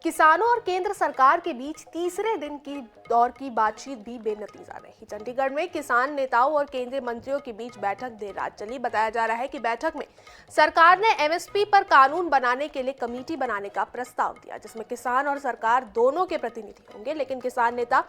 किसानों और केंद्र सरकार के बीच तीसरे दिन की दौर की बातचीत भी बेनतीजा रही। चंडीगढ़ में किसान नेताओं और केंद्रीय मंत्रियों के बीच बैठक देर रात चली। बताया जा रहा है कि बैठक में सरकार ने एमएसपी पर कानून बनाने के लिए कमेटी बनाने का प्रस्ताव दिया, जिसमें किसान और सरकार दोनों के प्रतिनिधि होंगे, लेकिन किसान नेता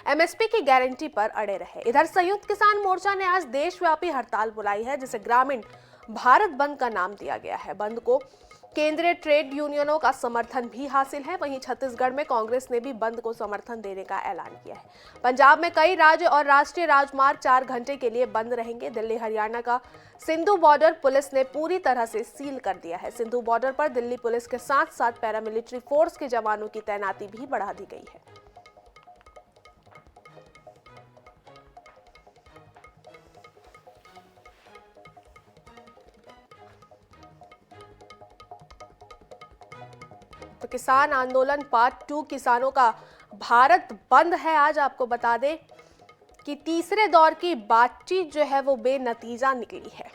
एमएसपी की गारंटी पर अड़े रहे। इधर संयुक्त किसान मोर्चा ने आज देशव्यापी हड़ताल बुलाई है, जिसे ग्रामीण भारत बंद का नाम दिया गया है। बंद को केंद्रीय ट्रेड यूनियनों का समर्थन भी हासिल है। वहीं छत्तीसगढ़ में कांग्रेस ने भी बंद को समर्थन देने का ऐलान किया है। पंजाब में कई राज्य और राष्ट्रीय राजमार्ग 4 घंटे के लिए बंद रहेंगे। दिल्ली हरियाणा का सिंधु बॉर्डर पुलिस ने पूरी तरह से सील कर दिया है। सिंधु बॉर्डर पर दिल्ली पुलिस के साथ साथ पैरामिलिट्री फोर्स के जवानों की तैनाती भी बढ़ा दी गई है। तो किसान आंदोलन पार्ट 2 किसानों का भारत बंद है। आज आपको बता दें कि तीसरे दौर की बातचीत जो है वो बेनतीजा निकली है।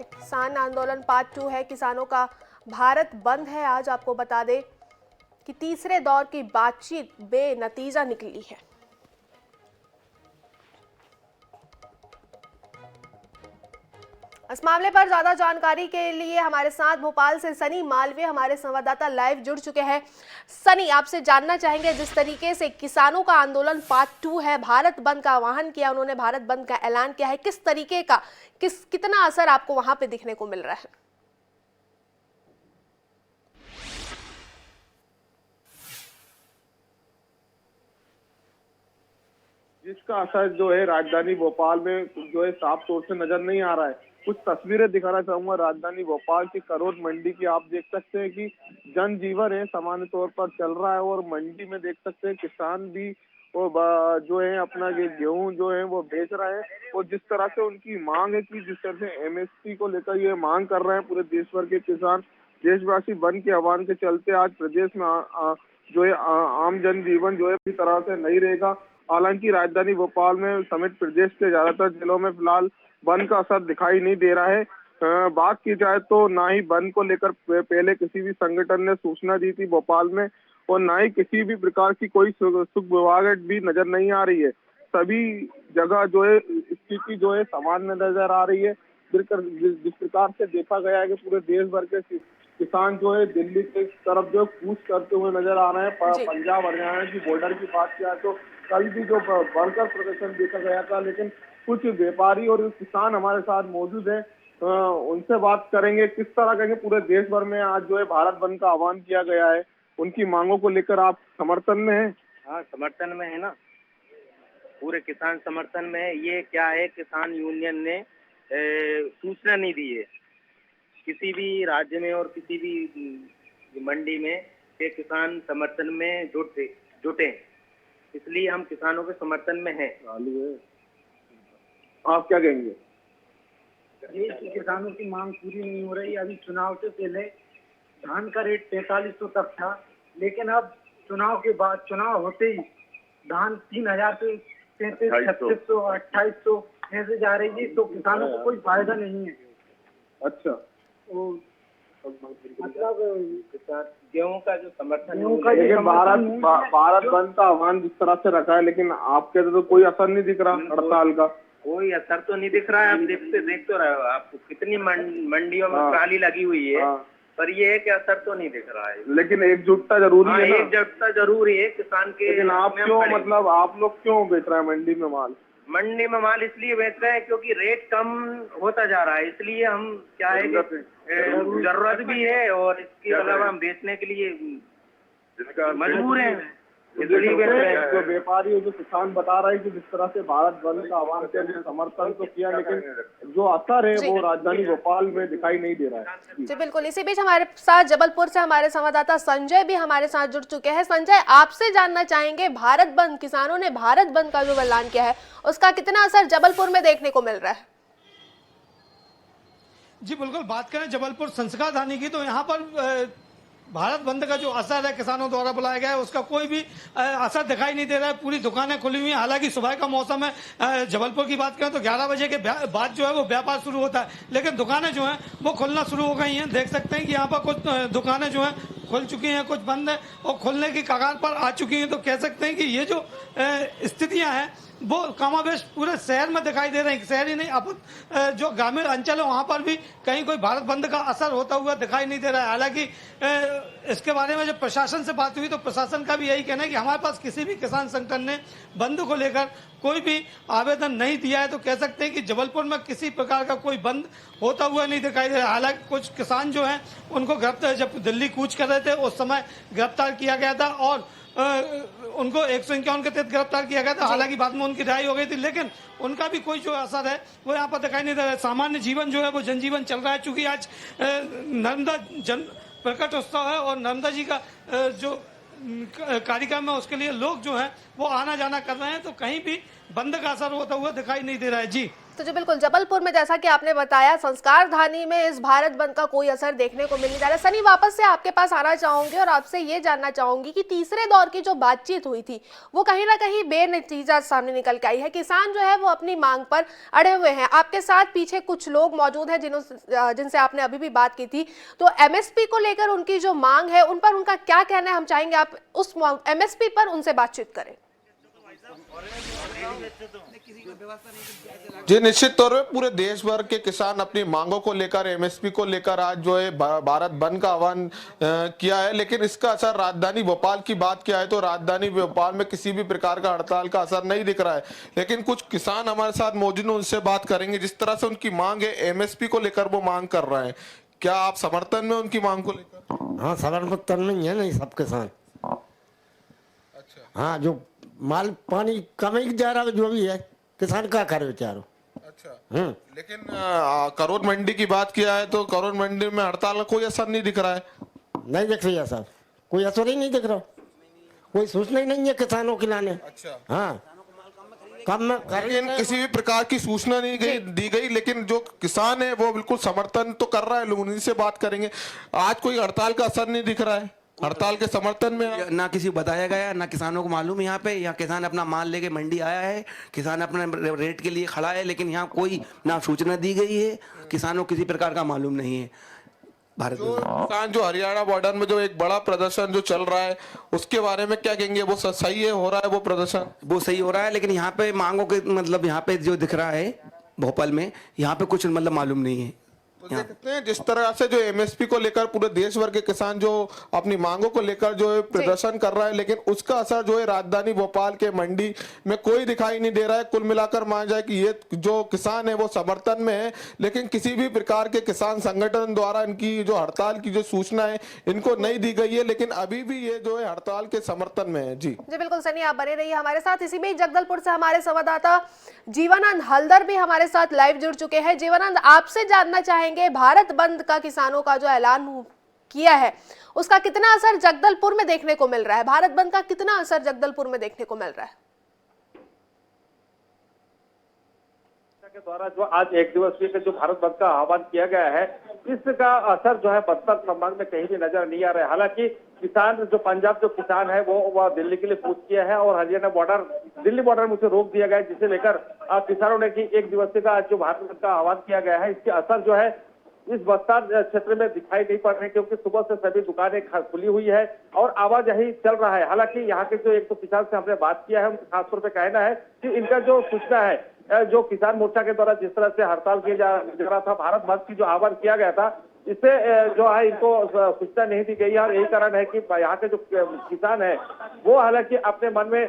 किसान आंदोलन पार्ट 2 है, किसानों का भारत बंद है। आज आपको बता दें कि तीसरे दौर की बातचीत बेनतीजा निकली है। इस मामले पर ज्यादा जानकारी के लिए हमारे साथ भोपाल से सनी मालवीय हमारे संवाददाता लाइव जुड़ चुके हैं। सनी, आपसे जानना चाहेंगे, जिस तरीके से किसानों का आंदोलन पार्ट 2 है, भारत बंद का आह्वान किया उन्होंने, भारत बंद का ऐलान किया है, किस तरीके का कितना असर आपको वहां पे दिखने को मिल रहा है? जिसका असर जो है राजधानी भोपाल में जो है साफ तौर से नजर नहीं आ रहा है। कुछ तस्वीरें दिखाना चाहूंगा राजधानी भोपाल की करोद मंडी की। आप देख सकते हैं कि जनजीवन है सामान्य तौर पर चल रहा है और मंडी में देख सकते हैं किसान भी वो जो है अपना गेहूं जो है वो बेच रहे हैं। और जिस तरह से उनकी मांग है कि जिस तरह से एमएसपी को लेकर ये मांग कर रहे हैं पूरे देश भर के किसान, देशवासी बंद के आह्वान के चलते आज प्रदेश में जो है आम जनजीवन जो है पूरी तरह से नहीं रहेगा। हालांकि राजधानी भोपाल में समेत प्रदेश के ज्यादातर जिलों में फिलहाल बंद का असर दिखाई नहीं दे रहा है। बात की जाए तो ना ही बंद को लेकर पहले किसी भी संगठन ने सूचना दी थी भोपाल में, और ना ही किसी भी प्रकार की कोई सुगबुगाहट भी नजर नहीं आ रही है। सभी जगह जो है स्थिति जो है सामान्य नजर आ रही है। जिस प्रकार से देखा गया है कि पूरे देश भर के किसान जो है दिल्ली की तरफ जो कूच करते हुए नजर आ रहे हैं। पंजाब हरियाणा की बॉर्डर की बात किया तो कल भी जो बढ़कर प्रदर्शन देखा गया था, लेकिन कुछ व्यापारी और किसान हमारे साथ मौजूद हैं, उनसे बात करेंगे किस तरह का पूरे देश भर में आज जो है भारत बंद का आह्वान किया गया है। उनकी मांगों को लेकर आप समर्थन में हैं? हाँ, समर्थन में है ना, पूरे किसान समर्थन में है। ये क्या है, किसान यूनियन ने सूचना नहीं दी है किसी भी राज्य में और किसी भी मंडी में के किसान समर्थन में जुटे, इसलिए हम किसानों के समर्थन में हैं। आप क्या कहेंगे? किसानों की मांग पूरी नहीं हो रही। अभी चुनाव से पहले धान का रेट 4500 तक था, लेकिन अब चुनाव के बाद, चुनाव होते ही धान 3000 से 3600 2800 ऐसे जा रही है, तो किसानों को कोई फायदा नहीं है। अच्छा, मतलब गेहूं का जो समर्थन, लेकिन भारत बंद का आह्वान जिस तरह से रखा है, लेकिन आप कहते तो कोई असर नहीं दिख रहा हड़ताल का। कोई असर तो नहीं दिख रहा है। आप देख तो रहे हो, आपको कितनी मंडियों में ट्राली लगी हुई है, पर ये है कि असर तो नहीं दिख रहा है। लेकिन एकजुटता जरूरी है ना? एकजुटता जरूरी है किसान के। लेकिन आप क्यों, मतलब आप लोग क्यों बेच रहे हैं मंडी में माल? मंडी में माल इसलिए बेच रहे हैं क्योंकि रेट कम होता जा रहा है, इसलिए हम क्या है जरूरत भी है और इसके अलावा हम बेचने के लिए मजबूर हैं। इसलिए वे जो व्यापारी और जो किसान बता रहे हैं कि जिस तरह से भारत बंद का आह्वान किया, समर्थन तो किया, लेकिन जो असर है वो राजधानी भोपाल में दिखाई नहीं दे रहा है। जी बिल्कुल। इसी बीच हमारे साथ जबलपुर से हमारे संवाददाता संजय भी हमारे साथ जुड़ चुके हैं। संजय, आपसे जानना चाहेंगे, भारत बंद, किसानों ने भारत बंद का जो ऐलान किया है उसका कितना असर जबलपुर में देखने को मिल रहा है? जी बिल्कुल, बात करें जबलपुर संस्कार धानी की तो यहाँ पर भारत बंद का जो असर है किसानों द्वारा बुलाया गया है उसका कोई भी असर दिखाई नहीं दे रहा है। पूरी दुकानें खुली हुई हैं। हालांकि सुबह का मौसम है, जबलपुर की बात करें तो 11 बजे के बाद जो है वो व्यापार शुरू होता है, लेकिन दुकानें जो हैं वो खुलना शुरू हो गई हैं। देख सकते हैं कि यहाँ पर कुछ दुकानें जो हैं खुल चुकी हैं, कुछ बंद है और खुलने की कगार पर आ चुकी हैं। तो कह सकते हैं कि ये जो स्थितियां हैं वो कमाबेश पूरे शहर में दिखाई दे रही है। शहर ही नहीं, अब जो ग्रामीण अंचल है वहां पर भी कहीं कोई भारत बंद का असर होता हुआ दिखाई नहीं दे रहा है। हालांकि इसके बारे में जब प्रशासन से बात हुई तो प्रशासन का भी यही कहना है कि हमारे पास किसी भी किसान संगठन ने बंद को लेकर कोई भी आवेदन नहीं दिया है। तो कह सकते हैं कि जबलपुर में किसी प्रकार का कोई बंद होता हुआ नहीं दिखाई दे रहा है। हालांकि कुछ किसान जो हैं उनको गिरफ्तार, जब दिल्ली कूच कर रहे थे उस समय गिरफ्तार किया गया था और उनको 151 के तहत गिरफ्तार किया गया था। हालांकि बाद में उनकी रिहाई हो गई थी, लेकिन उनका भी कोई जो असर है वो यहाँ पर दिखाई नहीं दे रहा है। सामान्य जीवन जो है वो जनजीवन चल रहा है। चूंकि आज नर्मदा जन प्रकट उत्सव है और नर्मदा जी का जो कार्यक्रम है उसके लिए लोग जो हैं वो आना जाना कर रहे हैं, तो कहीं भी बंद का असर होता हुआ दिखाई नहीं दे रहा है। जी तो जी बिल्कुल, जबलपुर में जैसा कि आपने बताया संस्कार धानी में इस भारत बंद का कोई असर देखने को मिल नहीं जा रहा। सनी, वापस से आपके पास आना चाहूंगी और आपसे ये जानना चाहूंगी कि तीसरे दौर की जो बातचीत हुई थी वो कहीं ना कहीं बेनतीजा सामने निकल के आई है। किसान जो है वो अपनी मांग पर अड़े हुए हैं। आपके साथ पीछे कुछ लोग मौजूद हैं जिनसे आपने अभी भी बात की थी। तो एमएसपी को लेकर उनकी जो मांग है उन पर उनका क्या कहना है, हम चाहेंगे आप उस एमएसपी पर उनसे बातचीत करें। जी निश्चित तौर पे पूरे देश भर के किसान अपनी मांगों को लेकर, एमएसपी को लेकर आज जो है भारत बंद का आह्वान किया है, लेकिन इसका असर राजधानी भोपाल की बात किया है तो राजधानी भोपाल में किसी भी प्रकार का हड़ताल का असर नहीं दिख रहा है। लेकिन कुछ किसान हमारे साथ मौजूद हैं, उनसे बात करेंगे। जिस तरह से उनकी मांग है, एमएसपी को लेकर वो मांग कर रहे हैं, क्या आप समर्थन में उनकी मांग को लेकर? हाँ, समर्थन में ही है नहीं सब किसान। अच्छा। हाँ, जो माल पानी कम ही जा रहा है जो भी है, किसान क्या करे बेचारो। अच्छा। लेकिन करोड़ मंडी की बात किया है तो करोड़ मंडी में हड़ताल का कोई असर नहीं दिख रहा है। नहीं दिख रही है सर, कोई असर ही नहीं दिख रहा, कोई सूचना ही नहीं है किसानों के लाने। अच्छा। हाँ, कम में लेकिन किसी भी प्रकार की सूचना नहीं दी गई, लेकिन जो किसान है वो बिल्कुल समर्थन तो कर रहा है। लोग उन्हीं से बात करेंगे। आज कोई हड़ताल का असर नहीं दिख रहा है, हड़ताल के समर्थन में ना किसी को बताया गया, ना किसानों को मालूम। यहाँ पे यहाँ किसान अपना माल लेके मंडी आया है, किसान अपने रेट के लिए खड़ा है, लेकिन यहाँ कोई ना सूचना दी गई है, किसानों को किसी प्रकार का मालूम नहीं है। भारत किसान जो हरियाणा बॉर्डर में जो एक बड़ा प्रदर्शन जो चल रहा है उसके बारे में क्या कहेंगे? वो सही है, हो रहा है वो प्रदर्शन? वो सही हो रहा है, लेकिन यहाँ पे मांगों के मतलब यहाँ पे जो दिख रहा है भोपाल में, यहाँ पे कुछ मतलब मालूम नहीं है। तो देखते हैं जिस तरह से जो एमएसपी को लेकर पूरे देश भर के किसान जो अपनी मांगों को लेकर जो है प्रदर्शन कर रहा है, लेकिन उसका असर जो है राजधानी भोपाल के मंडी में कोई दिखाई नहीं दे रहा है। कुल मिलाकर मान जाए कि ये जो किसान है वो समर्थन में है, लेकिन किसी भी प्रकार के किसान संगठन द्वारा इनकी जो हड़ताल की जो सूचना है इनको नहीं दी गई है, लेकिन अभी भी ये जो है हड़ताल के समर्थन में है। जी बिल्कुल सनी, आप बने रहिए हमारे साथ। इसी बीच जगदलपुर से हमारे संवाददाता जीवनानंद हल्दर भी हमारे साथ लाइव जुड़ चुके हैं। जीवनानंद, आपसे जानना चाहेंगे भारत बंद का किसानों का जो ऐलान किया है उसका कितना असर जगदलपुर में देखने को मिल रहा है? भारत बंद का कितना असर जगदलपुर में देखने को मिल रहा है? के द्वारा जो आज एक दिवसीय जो भारत बंद का आह्वान किया गया है, इसका असर जो है बस्तर संभाग में कहीं भी नजर नहीं आ रहा है। हालांकि किसान जो पंजाब जो किसान है वो दिल्ली के लिए कूच किया है और हरियाणा बॉर्डर, दिल्ली बॉर्डर में उसे रोक दिया गया है, जिसे लेकर किसानों ने की एक दिवसीय का जो भारत बंद का आह्वान किया गया है, इसके असर जो है इस बस्तर क्षेत्र में दिखाई नहीं पड़ रहे, क्योंकि सुबह से सभी दुकानें खुली हुई है और आवाजाही चल रहा है। हालांकि यहाँ के जो एक तो किसान से हमने बात किया है, खासतौर पर कहना है कि इनका जो सूचना है, जो किसान मोर्चा के द्वारा जिस तरह से हड़ताल किया जा रहा था, भारत बंद की जो आह्वान किया गया था, इससे जो है इनको सूचना नहीं दी गई है। और यही कारण है कि यहाँ के जो किसान है वो हालांकि अपने मन में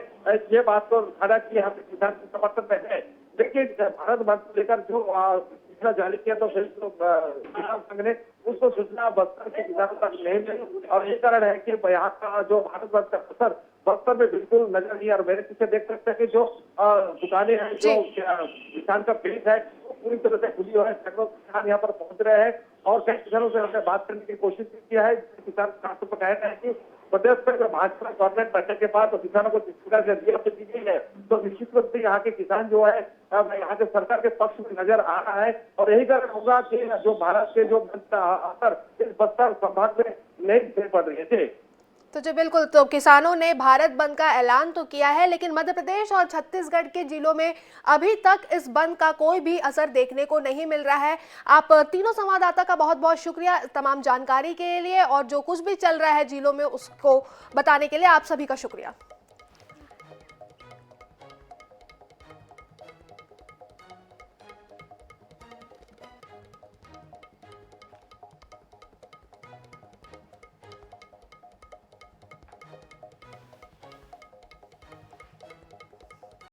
ये बात को खड़ा कि हम किसान के समर्थन में है, लेकिन भारत बंद को लेकर जो सूचना जारी किया तो किसान संघ ने उसको सूचना बस्तर के किसानों तक नहीं मिली और यही कारण है कि यहाँ का जो भारत बंद का असर बस्तर में बिल्कुल नजर नहीं आ रहा। मेरे पीछे देख सकते हैं कि जो दुकानें हैं, जो किसान का पेट है वो पूरी तरह से खुली हुई है। सैकड़ों किसान यहाँ पर पहुंच रहे हैं और कई किसानों से हमने बात करने की कोशिश किया है। किसान खासतौर पर कह रहे हैं कि प्रदेश में जब भाजपा गवर्नमेंट बैठने के बाद तो किसानों को जिस प्रकार से दिया दी गई है, तो निश्चित रूप से यहाँ के किसान जो है यहाँ के सरकार के पक्ष में नजर आ रहा है। और यही कारण होगा कि जो भारत के जो असर इस बस्तर संभाग में नहीं दिखाई पड़ रही है। तो जी बिल्कुल, तो किसानों ने भारत बंद का ऐलान तो किया है, लेकिन मध्य प्रदेश और छत्तीसगढ़ के जिलों में अभी तक इस बंद का कोई भी असर देखने को नहीं मिल रहा है। आप तीनों संवाददाता का बहुत बहुत शुक्रिया तमाम जानकारी के लिए, और जो कुछ भी चल रहा है जिलों में उसको बताने के लिए आप सभी का शुक्रिया।